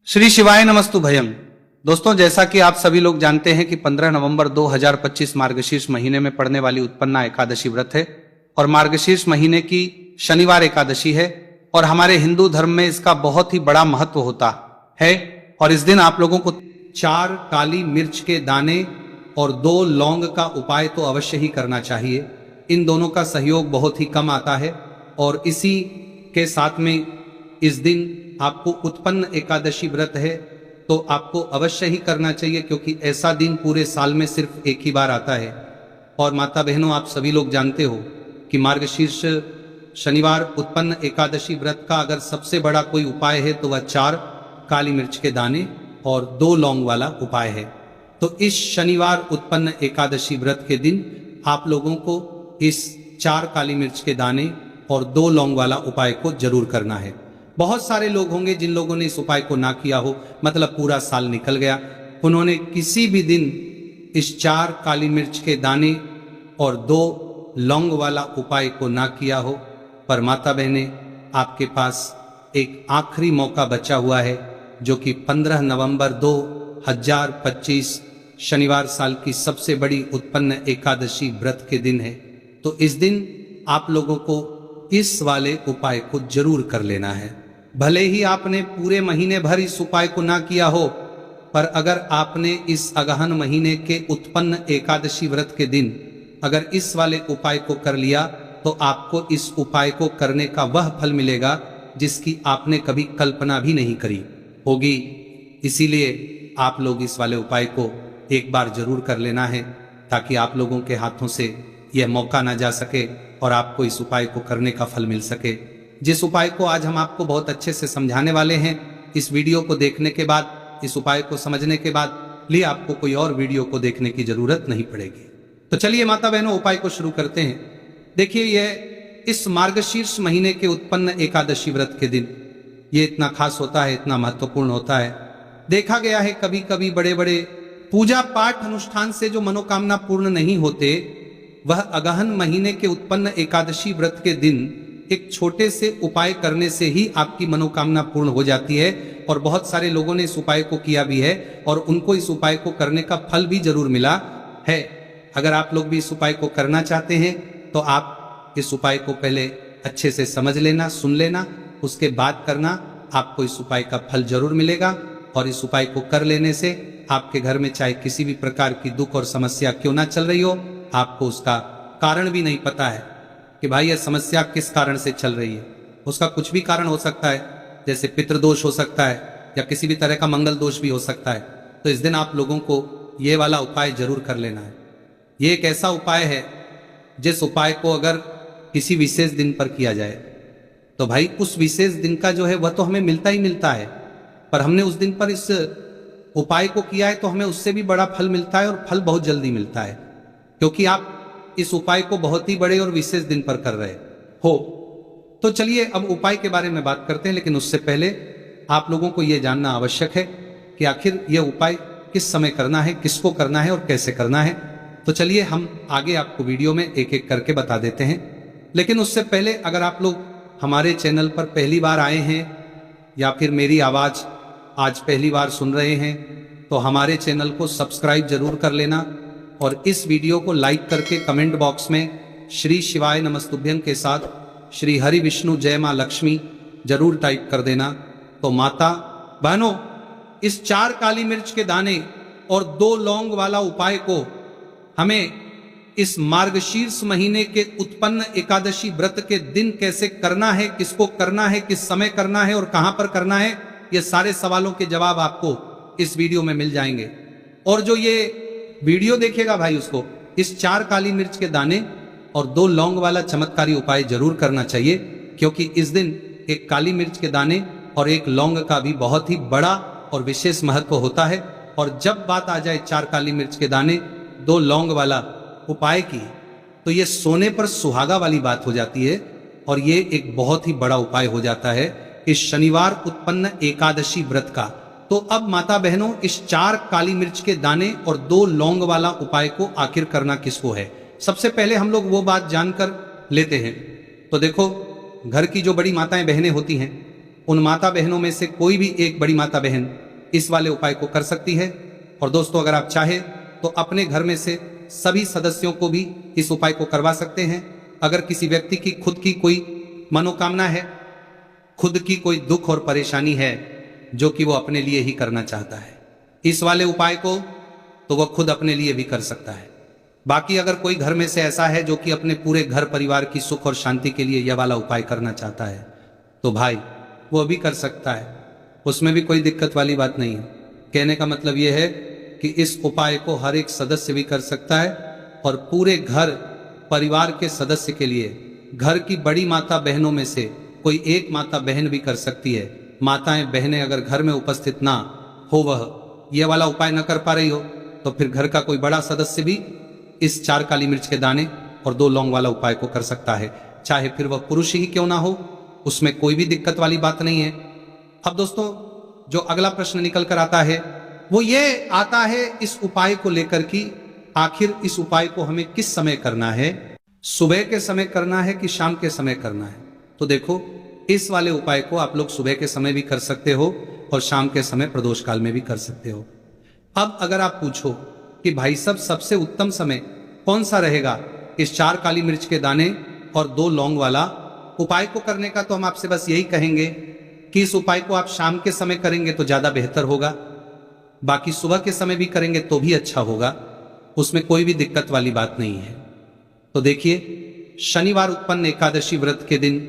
श्री शिवाय नमस्तु भयम। दोस्तों, जैसा कि आप सभी लोग जानते हैं कि 15 नवंबर 2025 मार्गशीर्ष महीने में पड़ने वाली उत्पन्ना एकादशी व्रत है और मार्गशीर्ष महीने की शनिवार एकादशी है और हमारे हिंदू धर्म में इसका बहुत ही बड़ा महत्व होता है। और इस दिन आप लोगों को 4 काली मिर्च के दाने और 2 लौंग का उपाय तो अवश्य ही करना चाहिए। इन दोनों का सहयोग बहुत ही कम आता है और इसी के साथ में इस दिन आपको उत्पन्न एकादशी व्रत है तो आपको अवश्य ही करना चाहिए, क्योंकि ऐसा दिन पूरे साल में सिर्फ एक ही बार आता है। और माता बहनों, आप सभी लोग जानते हो कि मार्गशीर्ष शनिवार उत्पन्न एकादशी व्रत का अगर सबसे बड़ा कोई उपाय है तो वह 4 काली मिर्च के दाने और 2 लौंग वाला उपाय है। तो इस शनिवार उत्पन्न एकादशी व्रत के दिन आप लोगों को इस 4 काली मिर्च के दाने और 2 लौंग वाला उपाय को जरूर करना है। बहुत सारे लोग होंगे जिन लोगों ने इस उपाय को ना किया हो, मतलब पूरा साल निकल गया, उन्होंने किसी भी दिन इस 4 काली मिर्च के दाने और 2 लौंग वाला उपाय को ना किया हो। पर माता बहने, आपके पास एक आखिरी मौका बचा हुआ है, जो कि 15 नवंबर 2025 शनिवार साल की सबसे बड़ी उत्पन्न एकादशी व्रत के दिन है। तो इस दिन आप लोगों को इस वाले उपाय को जरूर कर लेना है। भले ही आपने पूरे महीने भर इस उपाय को ना किया हो, पर अगर आपने इस अगहन महीने के उत्पन्न एकादशी व्रत के दिन अगर इस वाले उपाय को कर लिया तो आपको इस उपाय को करने का वह फल मिलेगा जिसकी आपने कभी कल्पना भी नहीं करी होगी। इसीलिए आप लोग इस वाले उपाय को एक बार जरूर कर लेना है, ताकि आप लोगों के हाथों से यह मौका ना जा सके और आपको इस उपाय को करने का फल मिल सके। जिस उपाय को आज हम आपको बहुत अच्छे से समझाने वाले हैं, इस वीडियो को देखने के बाद, इस उपाय को समझने के बाद लिए आपको कोई और वीडियो को देखने की जरूरत नहीं पड़ेगी। तो चलिए माता बहनों, उपाय को शुरू करते हैं। देखिए, यह इस मार्गशीर्ष महीने के उत्पन्न एकादशी व्रत के दिन ये इतना खास होता है, इतना महत्वपूर्ण होता है। देखा गया है कभी कभी बड़े बड़े पूजा पाठ अनुष्ठान से जो मनोकामना पूर्ण नहीं होते, वह अगहन महीने के उत्पन्न एकादशी व्रत के दिन एक छोटे से उपाय करने से ही आपकी मनोकामना पूर्ण हो जाती है। और बहुत सारे लोगों ने इस उपाय को किया भी है और उनको इस उपाय को करने का फल भी जरूर मिला है। अगर आप लोग भी इस उपाय को करना चाहते हैं तो आप इस उपाय को पहले अच्छे से समझ लेना, सुन लेना, उसके बाद करना। आपको इस उपाय का फल जरूर मिलेगा और इस उपाय को कर लेने से आपके घर में चाहे किसी भी प्रकार की दुख और समस्या क्यों ना चल रही हो, आपको उसका कारण भी नहीं पता है कि भाई यह समस्या किस कारण से चल रही है। उसका कुछ भी कारण हो सकता है, जैसे पितृदोष हो सकता है या किसी भी तरह का मंगल दोष भी हो सकता है। तो इस दिन आप लोगों को ये वाला उपाय जरूर कर लेना है। ये एक ऐसा उपाय है जिस उपाय को अगर किसी विशेष दिन पर किया जाए तो भाई उस विशेष दिन का जो है वह तो हमें मिलता ही मिलता है, पर हमने उस दिन पर इस उपाय को किया है तो हमें उससे भी बड़ा फल मिलता है और फल बहुत जल्दी मिलता है, क्योंकि आप इस उपाय को बहुत ही बड़े और विशेष दिन पर कर रहे हो। तो चलिए अब उपाय के बारे में बात करते हैं, लेकिन उससे पहले आप लोगों को यह जानना आवश्यक है कि आखिर यह उपाय किस समय करना है, किसको करना है और कैसे करना है। तो चलिए हम आगे आपको वीडियो में एक एक करके बता देते हैं। लेकिन उससे पहले अगर आप लोग हमारे चैनल पर पहली बार आए हैं या फिर मेरी आवाज आज पहली बार सुन रहे हैं तो हमारे चैनल को सब्सक्राइब जरूर कर लेना और इस वीडियो को लाइक करके कमेंट बॉक्स में श्री शिवाय नमस्तुभ्यं के साथ श्री हरि विष्णु जय मां लक्ष्मी जरूर टाइप कर देना। तो माता बहनों, इस 4 काली मिर्च के दाने और 2 लौंग वाला उपाय को हमें इस मार्गशीर्ष महीने के उत्पन्न एकादशी व्रत के दिन कैसे करना है, किसको करना है, किस समय करना है और कहां पर करना है, ये सारे सवालों के जवाब आपको इस वीडियो में मिल जाएंगे। और जो ये वीडियो देखेगा भाई, उसको इस 4 काली मिर्च के दाने और 2 लौंग वाला चमत्कारी उपाय जरूर करना चाहिए, क्योंकि इस दिन एक काली मिर्च के दाने और 1 लौंग का भी बहुत ही बड़ा और विशेष महत्व होता है। और जब बात आ जाए 4 काली मिर्च के दाने 2 लौंग वाला उपाय की, तो ये सोने पर सुहागा वाली बात हो जाती है और ये एक बहुत ही बड़ा उपाय हो जाता है इस शनिवार उत्पन्न एकादशी व्रत का। तो अब माता बहनों, इस 4 काली मिर्च के दाने और 2 लौंग वाला उपाय को आखिर करना किसको है, सबसे पहले हम लोग वो बात जानकर लेते हैं। तो देखो, घर की जो बड़ी माताएं बहनें होती हैं उन माता बहनों में से कोई भी एक बड़ी माता बहन इस वाले उपाय को कर सकती है। और दोस्तों, अगर आप चाहे तो अपने घर में से सभी सदस्यों को भी इस उपाय को करवा सकते हैं। अगर किसी व्यक्ति की खुद की कोई मनोकामना है, खुद की कोई दुख और परेशानी है जो कि वो अपने लिए ही करना चाहता है, इस वाले उपाय को तो वह खुद अपने लिए भी कर सकता है। बाकी अगर कोई घर में से ऐसा है जो कि अपने पूरे घर परिवार की सुख और शांति के लिए यह वाला उपाय करना चाहता है, तो भाई वो भी कर सकता है, उसमें भी कोई दिक्कत वाली बात नहीं है। कहने का मतलब यह है कि इस उपाय को हर एक सदस्य भी कर सकता है और पूरे घर परिवार के सदस्य के लिए घर की बड़ी माता बहनों में से कोई एक माता बहन भी कर सकती है। माताएं बहनें अगर घर में उपस्थित ना हो, वह यह वाला उपाय न कर पा रही हो, तो फिर घर का कोई बड़ा सदस्य भी इस 4 काली मिर्च के दाने और 2 लौंग वाला उपाय को कर सकता है, चाहे फिर वह पुरुष ही क्यों ना हो, उसमें कोई भी दिक्कत वाली बात नहीं है। अब दोस्तों, जो अगला प्रश्न निकल कर आता है वो ये आता है इस उपाय को लेकर कि आखिर इस उपाय को हमें किस समय करना है, सुबह के समय करना है कि शाम के समय करना है। तो देखो, इस वाले उपाय को आप लोग सुबह के समय भी कर सकते हो और शाम के समय प्रदोष काल में भी कर सकते हो। अब अगर आप पूछो कि भाई साहब सबसे उत्तम समय कौन सा रहेगा इस 4 काली मिर्च के दाने और 2 लौंग वाला उपाय को करने का, तो हम आपसे बस यही कहेंगे कि इस उपाय को आप शाम के समय करेंगे तो ज्यादा बेहतर होगा, बाकी सुबह के समय भी करेंगे तो भी अच्छा होगा, उसमें कोई भी दिक्कत वाली बात नहीं है। तो देखिए, शनिवार उत्पन्न एकादशी व्रत के दिन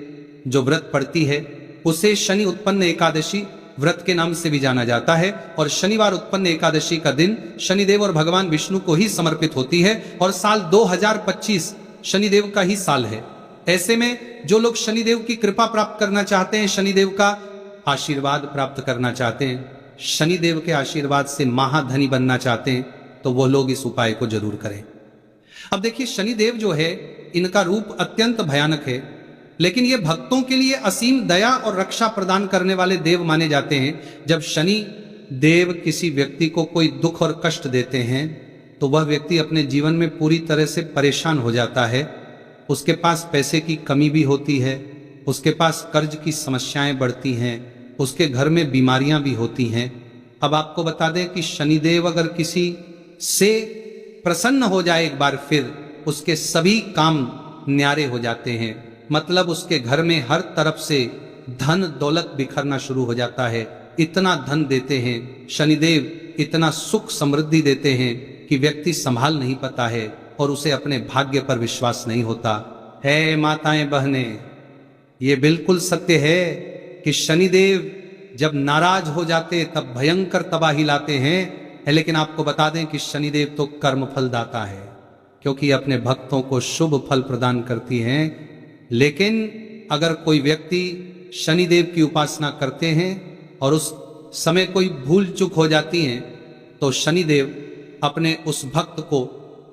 जो व्रत पड़ती है उसे शनि उत्पन्न एकादशी व्रत के नाम से भी जाना जाता है। और शनिवार उत्पन्न एकादशी का दिन शनिदेव और भगवान विष्णु को ही समर्पित होती है और साल 2025 शनिदेव का ही साल है। ऐसे में जो लोग शनिदेव की कृपा प्राप्त करना चाहते हैं, शनिदेव का आशीर्वाद प्राप्त करना चाहते हैं, शनिदेव के आशीर्वाद से महाधनी बनना चाहते हैं, तो वो लोग इस उपाय को जरूर करें। अब देखिए, शनिदेव जो है इनका रूप अत्यंत भयानक है, लेकिन ये भक्तों के लिए असीम दया और रक्षा प्रदान करने वाले देव माने जाते हैं। जब शनि देव किसी व्यक्ति को कोई दुख और कष्ट देते हैं तो वह व्यक्ति अपने जीवन में पूरी तरह से परेशान हो जाता है। उसके पास पैसे की कमी भी होती है, उसके पास कर्ज की समस्याएं बढ़ती हैं, उसके घर में बीमारियां भी होती हैं। अब आपको बता दें कि शनिदेव अगर किसी से प्रसन्न हो जाए एक बार, फिर उसके सभी काम न्यारे हो जाते हैं। मतलब उसके घर में हर तरफ से धन दौलत बिखरना शुरू हो जाता है। इतना धन देते हैं शनिदेव, इतना सुख समृद्धि देते हैं कि व्यक्ति संभाल नहीं पाता है और उसे अपने भाग्य पर विश्वास नहीं होता है। माताएं बहनें, ये बिल्कुल सत्य है कि शनिदेव जब नाराज हो जाते तब भयंकर तबाही लाते हैं। लेकिन आपको बता दें कि शनिदेव तो कर्म फल दाता है, क्योंकि अपने भक्तों को शुभ फल प्रदान करती हैं। लेकिन अगर कोई व्यक्ति शनिदेव की उपासना करते हैं और उस समय कोई भूल चूक हो जाती है, तो शनिदेव अपने उस भक्त को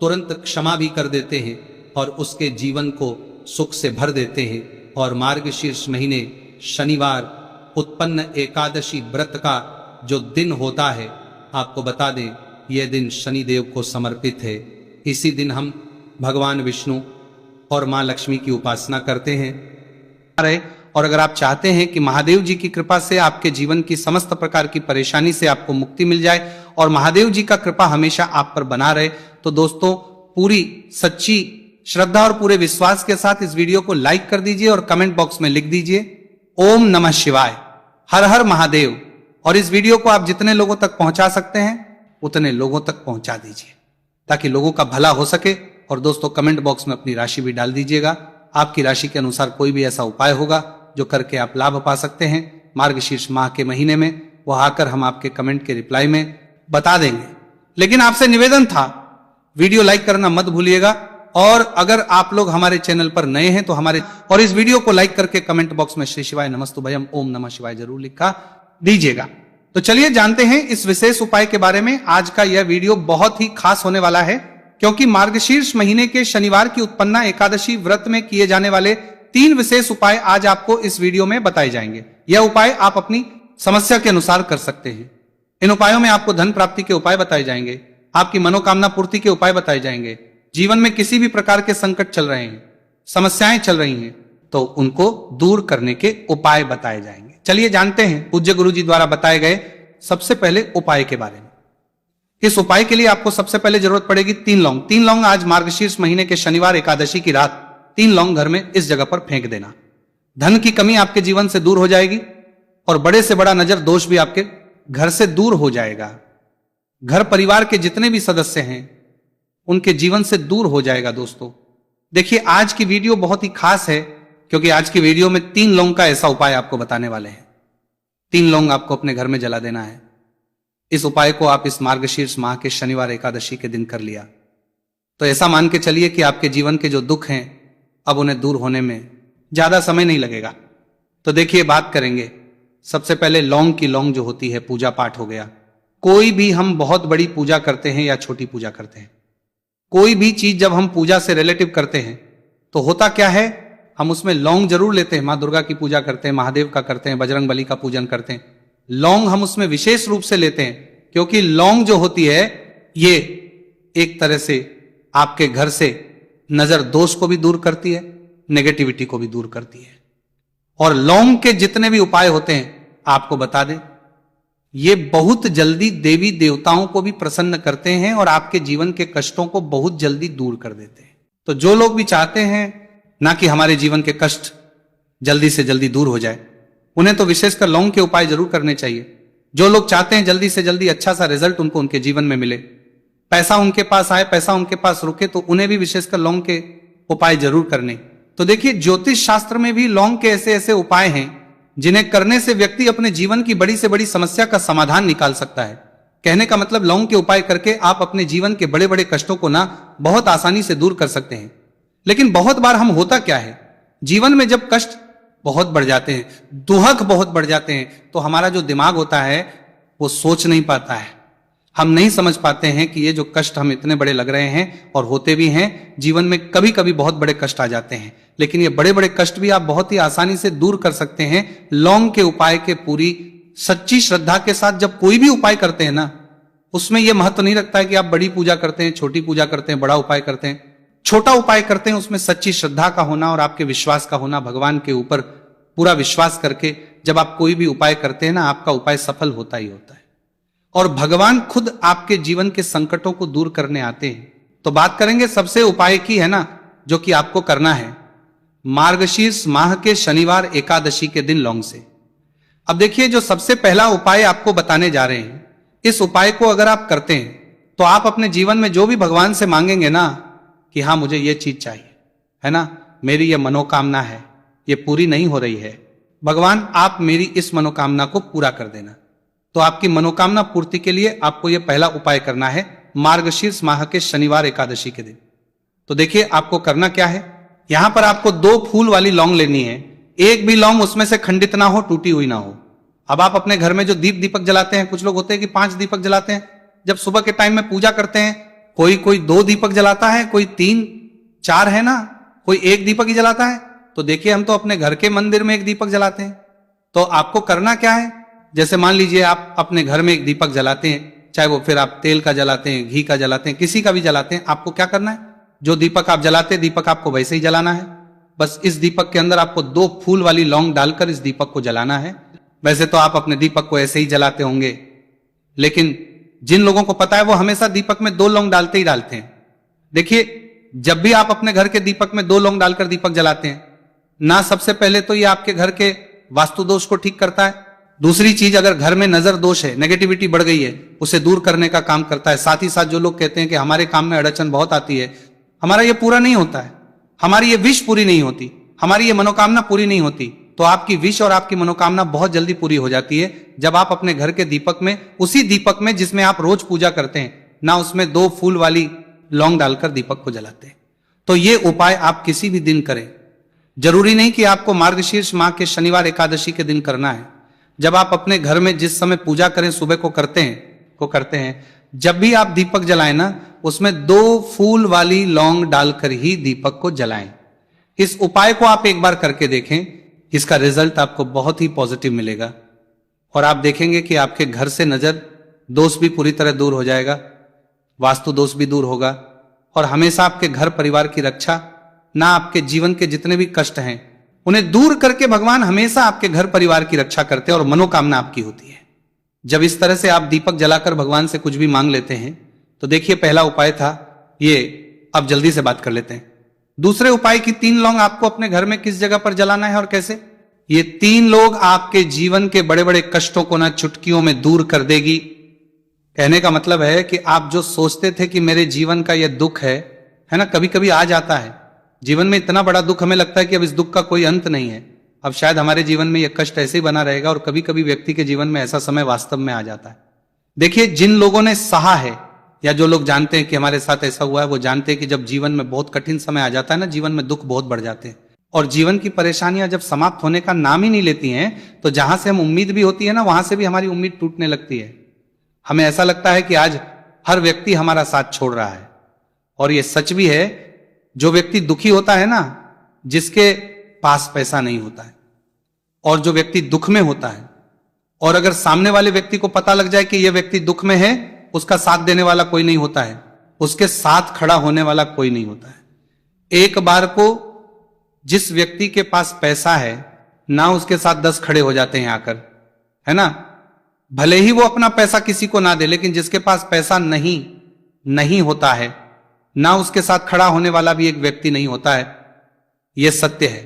तुरंत क्षमा भी कर देते हैं और उसके जीवन को सुख से भर देते हैं। और मार्गशीर्ष महीने शनिवार उत्पन्न एकादशी व्रत का जो दिन होता है, आपको बता दें यह दिन शनिदेव को समर्पित है। इसी दिन हम भगवान विष्णु और मां लक्ष्मी की उपासना करते हैं। और अगर आप चाहते हैं कि महादेव जी की कृपा से आपके जीवन की समस्त प्रकार की परेशानी से आपको मुक्ति मिल जाए और महादेव जी का कृपा हमेशा आप पर बना रहे, तो दोस्तों पूरी सच्ची श्रद्धा और पूरे विश्वास के साथ इस वीडियो को लाइक कर दीजिए और कमेंट बॉक्स में लिख दीजिए ओम नमः शिवाय, हर हर महादेव। और इस वीडियो को आप जितने लोगों तक पहुंचा सकते हैं उतने लोगों तक पहुंचा दीजिए ताकि लोगों का भला हो सके। और दोस्तों, कमेंट बॉक्स में अपनी राशि भी डाल दीजिएगा। आपकी राशि के अनुसार कोई भी ऐसा उपाय होगा जो करके आप लाभ पा सकते हैं मार्गशीर्ष माह के महीने में, वह आकर हम आपके कमेंट के रिप्लाई में बता देंगे। लेकिन आपसे निवेदन था, वीडियो लाइक करना मत भूलिएगा। और अगर आप लोग हमारे चैनल पर नए हैं तो और इस वीडियो को लाइक करके कमेंट बॉक्स में श्री शिवाय नमस्तुभयम ओम नमः शिवाय जरूर लिखा दीजिएगा। तो चलिए जानते हैं इस विशेष उपाय के बारे में। आज का यह वीडियो बहुत ही खास होने वाला है, क्योंकि मार्गशीर्ष महीने के शनिवार की उत्पन्ना एकादशी व्रत में किए जाने वाले 3 विशेष उपाय आज आपको इस वीडियो में बताए जाएंगे। यह उपाय आप अपनी समस्या के अनुसार कर सकते हैं। इन उपायों में आपको धन प्राप्ति के उपाय बताए जाएंगे, आपकी मनोकामना पूर्ति के उपाय बताए जाएंगे। जीवन में किसी भी प्रकार के संकट चल रहे हैं, समस्याएं चल रही हैं, तो उनको दूर करने के उपाय बताए जाएंगे। चलिए जानते हैं पूज्य गुरु जी द्वारा बताए गए सबसे पहले उपाय के बारे में। इस उपाय के लिए आपको सबसे पहले जरूरत पड़ेगी 3 लौंग। 3 लौंग आज मार्गशीर्ष महीने के शनिवार एकादशी की रात 3 लौंग घर में इस जगह पर फेंक देना। धन की कमी आपके जीवन से दूर हो जाएगी और बड़े से बड़ा नजर दोष भी आपके घर से दूर हो जाएगा। घर परिवार के जितने भी सदस्य हैं उनके जीवन से दूर हो जाएगा। दोस्तों देखिए, आज की वीडियो बहुत ही खास है क्योंकि आज की वीडियो में 3 लौंग का ऐसा उपाय आपको बताने वाले हैं। 3 लौंग आपको अपने घर में जला देना है। इस उपाय को आप इस मार्गशीर्ष माह के शनिवार एकादशी के दिन कर लिया तो ऐसा मान के चलिए कि आपके जीवन के जो दुख हैं अब उन्हें दूर होने में ज्यादा समय नहीं लगेगा। तो देखिए, बात करेंगे सबसे पहले लौंग की। लौंग जो होती है, पूजा पाठ हो गया। कोई भी हम बहुत बड़ी पूजा करते हैं या छोटी पूजा करते हैं, कोई भी चीज जब हम पूजा से रिलेटिव करते हैं तो होता क्या है, हम उसमें लौंग जरूर लेते हैं। मां दुर्गा की पूजा करते हैं, महादेव का करते हैं, बजरंग बली का पूजन करते हैं। लौंग हम उसमें विशेष रूप से लेते हैं क्योंकि लौंग जो होती है ये एक तरह से आपके घर से नजर दोष को भी दूर करती है, नेगेटिविटी को भी दूर करती है। और लौंग के जितने भी उपाय होते हैं आपको बता दें, ये बहुत जल्दी देवी देवताओं को भी प्रसन्न करते हैं और आपके जीवन के कष्टों को बहुत जल्दी दूर कर देते हैं। तो जो लोग भी चाहते हैं ना कि हमारे जीवन के कष्ट जल्दी से जल्दी दूर हो जाए, उन्हें तो विशेषकर लौंग के उपाय जरूर करने चाहिए। जो लोग चाहते हैं जल्दी से जल्दी अच्छा सा रिजल्ट उनको उनके जीवन में मिले, पैसा उनके पास आए, पैसा उनके पास रुके, तो उन्हें भी विशेषकर लौंग के उपाय जरूर करने। तो देखिए, ज्योतिष शास्त्र में भी लौंग के ऐसे ऐसे उपाय हैं जिन्हें करने से व्यक्ति अपने जीवन की बड़ी से बड़ी समस्या का समाधान निकाल सकता है। कहने का मतलब, लौंग के उपाय करके आप अपने जीवन के बड़े बड़े कष्टों को ना बहुत आसानी से दूर कर सकते हैं। लेकिन बहुत बार हम होता क्या है, जीवन में जब कष्ट बहुत बढ़ जाते हैं, दुहक बहुत बढ़ जाते हैं, तो हमारा जो दिमाग होता है वो सोच नहीं पाता है। हम नहीं समझ पाते हैं कि ये जो कष्ट हम इतने बड़े लग रहे हैं और होते भी हैं, जीवन में कभी कभी बहुत बड़े कष्ट आ जाते हैं। लेकिन ये बड़े बड़े कष्ट भी आप बहुत ही आसानी से दूर कर सकते हैं लौंग के उपाय के पूरी सच्ची श्रद्धा के साथ। जब कोई भी उपाय करते हैं ना, उसमें यह महत्व नहीं रखता है कि आप बड़ी पूजा करते हैं, छोटी पूजा करते हैं, बड़ा उपाय करते हैं, छोटा उपाय करते हैं। उसमें सच्ची श्रद्धा का होना और आपके विश्वास का होना, भगवान के ऊपर पूरा विश्वास करके जब आप कोई भी उपाय करते हैं ना, आपका उपाय सफल होता ही होता है और भगवान खुद आपके जीवन के संकटों को दूर करने आते हैं। तो बात करेंगे सबसे उपाय की, है ना, जो कि आपको करना है मार्गशीर्ष माह के शनिवार एकादशी के दिन लौंग से। अब देखिए, जो सबसे पहला उपाय आपको बताने जा रहे हैं, इस उपाय को अगर आप करते हैं तो आप अपने जीवन में जो भी भगवान से मांगेंगे ना कि हाँ मुझे ये चीज चाहिए, है ना, मेरी ये मनोकामना है, ये पूरी नहीं हो रही है, भगवान आप मेरी इस मनोकामना को पूरा कर देना। तो आपकी मनोकामना पूर्ति के लिए आपको यह पहला उपाय करना है मार्गशीर्ष माह के शनिवार एकादशी के दिन। तो देखिए, आपको करना क्या है, यहां पर आपको 2 फूल वाली लौंग लेनी है। एक भी लौंग उसमें से खंडित ना हो, टूटी हुई ना हो। अब आप अपने घर में जो दीपक जलाते हैं, कुछ लोग होते हैं कि 5 दीपक जलाते हैं। जब सुबह के टाइम में पूजा करते हैं, कोई 2 दीपक जलाता है, कोई 3 4 है ना, कोई 1 दीपक ही जलाता है। तो देखिए, हम तो अपने घर के मंदिर में 1 दीपक जलाते हैं। तो आपको करना क्या है, जैसे मान लीजिए आप अपने घर में 1 दीपक जलाते हैं, चाहे वो फिर आप तेल का जलाते हैं, घी का जलाते हैं, किसी का भी जलाते हैं, आपको क्या करना है, जो दीपक आप जलाते हैं दीपक आपको वैसे ही जलाना है। बस इस दीपक के अंदर आपको 2 फूल वाली लौंग डालकर इस दीपक को जलाना है। वैसे तो आप अपने दीपक को ऐसे ही जलाते होंगे, लेकिन जिन लोगों को पता है वो हमेशा दीपक में 2 लौंग डालते ही डालते हैं। देखिए, जब भी आप अपने घर के दीपक में 2 लौंग डालकर दीपक जलाते हैं ना, सबसे पहले तो ये आपके घर के वास्तु दोष को ठीक करता है। दूसरी चीज, अगर घर में नजर दोष है, नेगेटिविटी बढ़ गई है, उसे दूर करने का काम करता है। साथ ही साथ जो लोग कहते हैं कि हमारे काम में अड़चन बहुत आती है, हमारा ये पूरा नहीं होता है, हमारी ये विश पूरी नहीं होती, हमारी ये मनोकामना पूरी नहीं होती, तो आपकी विश और आपकी मनोकामना बहुत जल्दी पूरी हो जाती है जब आप अपने घर के दीपक में, उसी दीपक में जिसमें आप रोज पूजा करते हैं ना, उसमें 2 फूल वाली लौंग डालकर दीपक को जलाते हैं। तो ये उपाय आप किसी भी दिन करें, जरूरी नहीं कि आपको मार्गशीर्ष माह के शनिवार एकादशी के दिन करना है। जब आप अपने घर में जिस समय पूजा करें, सुबह को करते हैं, जब भी आप दीपक जलाएं ना, उसमें 2 फूल वाली लौंग डालकर ही दीपक को जलाएं। इस उपाय को आप एक बार करके देखें, इसका रिजल्ट आपको बहुत ही पॉजिटिव मिलेगा और आप देखेंगे कि आपके घर से नजर दोष भी पूरी तरह दूर हो जाएगा, वास्तु दोष भी दूर होगा और हमेशा आपके घर परिवार की रक्षा, ना आपके जीवन के जितने भी कष्ट हैं उन्हें दूर करके भगवान हमेशा आपके घर परिवार की रक्षा करते हैं और मनोकामना आपकी होती है। जब इस तरह से आप दीपक जलाकर भगवान से कुछ भी मांग लेते हैं तो देखिए, पहला उपाय था ये, अब जल्दी से बात कर लेते हैं। दूसरे उपाय की 3 लौंग आपको अपने घर में किस जगह पर जलाना है और कैसे? ये 3 लोग आपके जीवन के बड़े बड़े कष्टों को ना चुटकियों में दूर कर देगी। कहने का मतलब है कि आप जो सोचते थे कि मेरे जीवन का यह दुख है ना, कभी कभी आ जाता है जीवन में इतना बड़ा दुख, हमें लगता है कि अब इस दुख का कोई अंत नहीं है, अब शायद हमारे जीवन में यह कष्ट ऐसे ही बना रहेगा। और कभी कभी व्यक्ति के जीवन में ऐसा समय वास्तव में आ जाता है। देखिए, जिन लोगों ने सहा है या जो लोग जानते हैं कि हमारे साथ ऐसा हुआ है, वो जानते हैं कि जब जीवन में बहुत कठिन समय आ जाता है ना, जीवन में दुख बहुत बढ़ जाते हैं और जीवन की परेशानियां जब समाप्त होने का नाम ही नहीं लेती हैं, तो जहां से हम उम्मीद भी होती है ना, वहां से भी हमारी उम्मीद टूटने लगती है। हमें ऐसा लगता है कि आज हर व्यक्ति हमारा साथ छोड़ रहा है। और यह सच भी है, जो व्यक्ति दुखी होता है ना, जिसके पास पैसा नहीं होता है, और जो व्यक्ति दुख में होता है, और अगर सामने वाले व्यक्ति को पता लग जाए कि यह व्यक्ति दुख में है, उसका साथ देने वाला कोई नहीं होता है, उसके साथ खड़ा होने वाला कोई नहीं होता है। एक बार को जिस व्यक्ति के पास पैसा है ना, उसके साथ 10 खड़े हो जाते हैं आकर, है ना। भले ही वो अपना पैसा किसी को ना दे, लेकिन जिसके पास पैसा नहीं होता है ना, उसके साथ खड़ा होने वाला भी एक व्यक्ति नहीं होता है। यह सत्य है।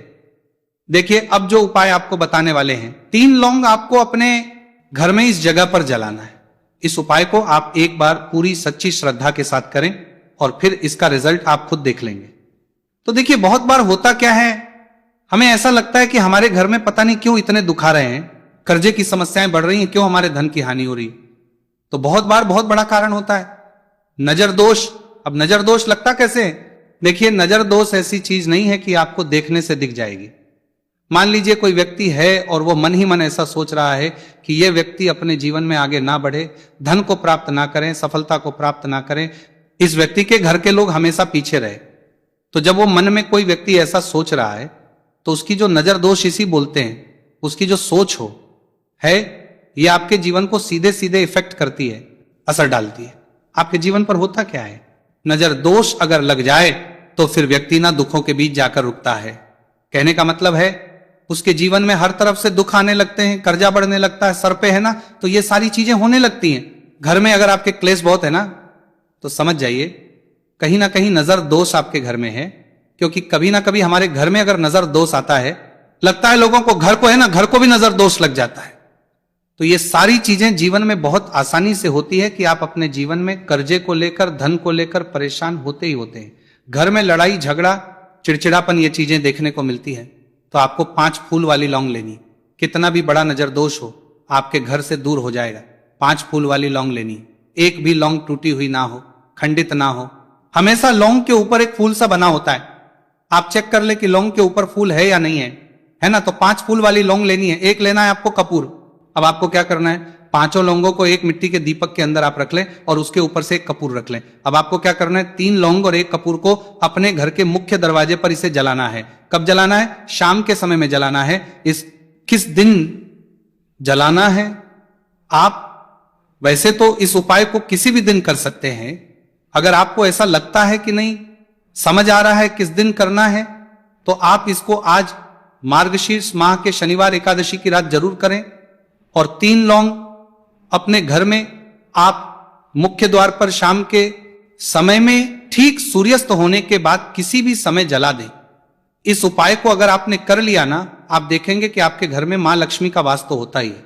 देखिए, अब जो उपाय आपको बताने वाले हैं, 3 लौंग आपको अपने घर में इस जगह पर जलाना है। इस उपाय को आप एक बार पूरी सच्ची श्रद्धा के साथ करें और फिर इसका रिजल्ट आप खुद देख लेंगे। तो देखिए, बहुत बार होता क्या है, हमें ऐसा लगता है कि हमारे घर में पता नहीं क्यों इतने दुख आ रहे हैं, कर्जे की समस्याएं बढ़ रही हैं, क्यों हमारे धन की हानि हो रही। तो बहुत बार बहुत बड़ा कारण होता है नजर दोष। अब नजर दोष लगता कैसे? देखिए, नजर दोष ऐसी चीज नहीं है कि आपको देखने से दिख जाएगी। मान लीजिए कोई व्यक्ति है और वो मन ही मन ऐसा सोच रहा है कि यह व्यक्ति अपने जीवन में आगे ना बढ़े, धन को प्राप्त ना करें, सफलता को प्राप्त ना करें, इस व्यक्ति के घर के लोग हमेशा पीछे रहे। तो जब वो मन में कोई व्यक्ति ऐसा सोच रहा है, तो उसकी जो नजर दोष इसी बोलते हैं, उसकी जो सोच है, ये आपके जीवन को सीधे सीधे इफेक्ट करती है, असर डालती है। आपके जीवन पर होता क्या है, नजर दोष अगर लग जाए तो फिर व्यक्ति ना दुखों के बीच जाकर रुकता है। कहने का मतलब है, उसके जीवन में हर तरफ से दुख आने लगते हैं, कर्जा बढ़ने लगता है, सर पे है ना, तो ये सारी चीजें होने लगती हैं। घर में अगर आपके क्लेश बहुत है ना, तो समझ जाइए कहीं ना कहीं नजर दोष आपके घर में है। क्योंकि कभी ना कभी हमारे घर में अगर नजर दोष आता है, लगता है लोगों को, घर को है ना, घर को भी नजर दोष लग जाता है। तो ये सारी चीजें जीवन में बहुत आसानी से होती है कि आप अपने जीवन में कर्जे को लेकर, धन को लेकर परेशान होते ही होते हैं। घर में लड़ाई झगड़ा, चिड़चिड़ापन, ये चीजें देखने को मिलती है। तो आपको 5 फूल वाली लौंग लेनी, कितना भी बड़ा नजर दोष हो आपके घर से दूर हो जाएगा। 5 फूल वाली लौंग लेनी, एक भी लौंग टूटी हुई ना हो, खंडित ना हो। हमेशा लौंग के ऊपर एक फूल सा बना होता है, आप चेक कर ले कि लौंग के ऊपर फूल है या नहीं है ना। तो 5 फूल वाली लौंग लेनी है। एक लेना है आपको कपूर। अब आपको क्या करना है, 5 लौंगों को एक मिट्टी के दीपक के अंदर आप रख लें और उसके ऊपर से एक कपूर रख लें। अब आपको क्या करना है, 3 लौंग और 1 कपूर को अपने घर के मुख्य दरवाजे पर इसे जलाना है। कब जलाना है? शाम के समय में जलाना है। किस दिन जलाना है? आप वैसे तो इस उपाय को किसी भी दिन कर सकते हैं। अगर आपको ऐसा लगता है कि नहीं समझ आ रहा है किस दिन करना है, तो आप इसको आज मार्गशीर्ष माह के शनिवार एकादशी की रात जरूर करें। और 3 लौंग अपने घर में आप मुख्य द्वार पर शाम के समय में ठीक सूर्यास्त होने के बाद किसी भी समय जला दें। इस उपाय को अगर आपने कर लिया ना, आप देखेंगे कि आपके घर में मां लक्ष्मी का वास तो होता ही है।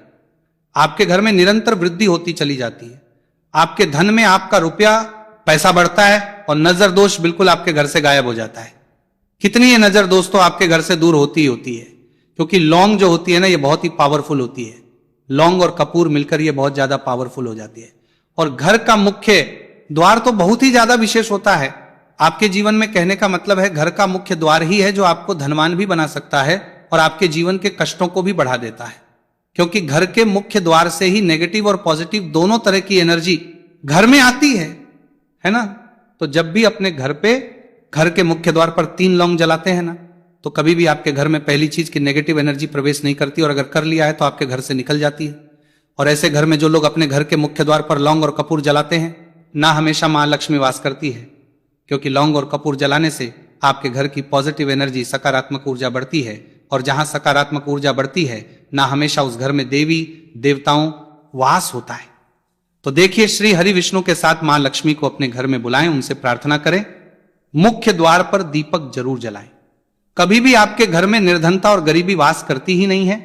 आपके घर में निरंतर वृद्धि होती चली जाती है। आपके धन में आपका रुपया पैसा बढ़ता है और नजर दोष बिल्कुल आपके घर से गायब हो जाता है। कितनी ये नजर दोष तो आपके घर से दूर होती ही होती है। क्योंकि लौंग जो होती है ना, ये बहुत ही पावरफुल होती है। लौंग और कपूर मिलकर ये बहुत ज्यादा पावरफुल हो जाती है। और घर का मुख्य द्वार तो बहुत ही ज्यादा विशेष होता है आपके जीवन में। कहने का मतलब है, घर का मुख्य द्वार ही है जो आपको धनवान भी बना सकता है और आपके जीवन के कष्टों को भी बढ़ा देता है। क्योंकि घर के मुख्य द्वार से ही नेगेटिव और पॉजिटिव दोनों तरह की एनर्जी घर में आती है ना। तो जब भी अपने घर पे, घर के मुख्य द्वार पर 3 लौंग जलाते हैं ना, तो कभी भी आपके घर में पहली चीज की नेगेटिव एनर्जी प्रवेश नहीं करती, और अगर कर लिया है तो आपके घर से निकल जाती है। और ऐसे घर में जो लोग अपने घर के मुख्य द्वार पर लौंग और कपूर जलाते हैं ना, हमेशा मां लक्ष्मी वास करती है। क्योंकि लौंग और कपूर जलाने से आपके घर की पॉजिटिव एनर्जी, सकारात्मक ऊर्जा बढ़ती है और जहां सकारात्मक ऊर्जा बढ़ती है ना हमेशा उस घर में देवी देवताओं वास होता है। तो देखिए, श्री हरि विष्णु के साथ मां लक्ष्मी को अपने घर में बुलाएं, उनसे प्रार्थना करें, मुख्य द्वार पर दीपक जरूर जलाएं। कभी भी आपके घर में निर्धनता और गरीबी वास करती ही नहीं है।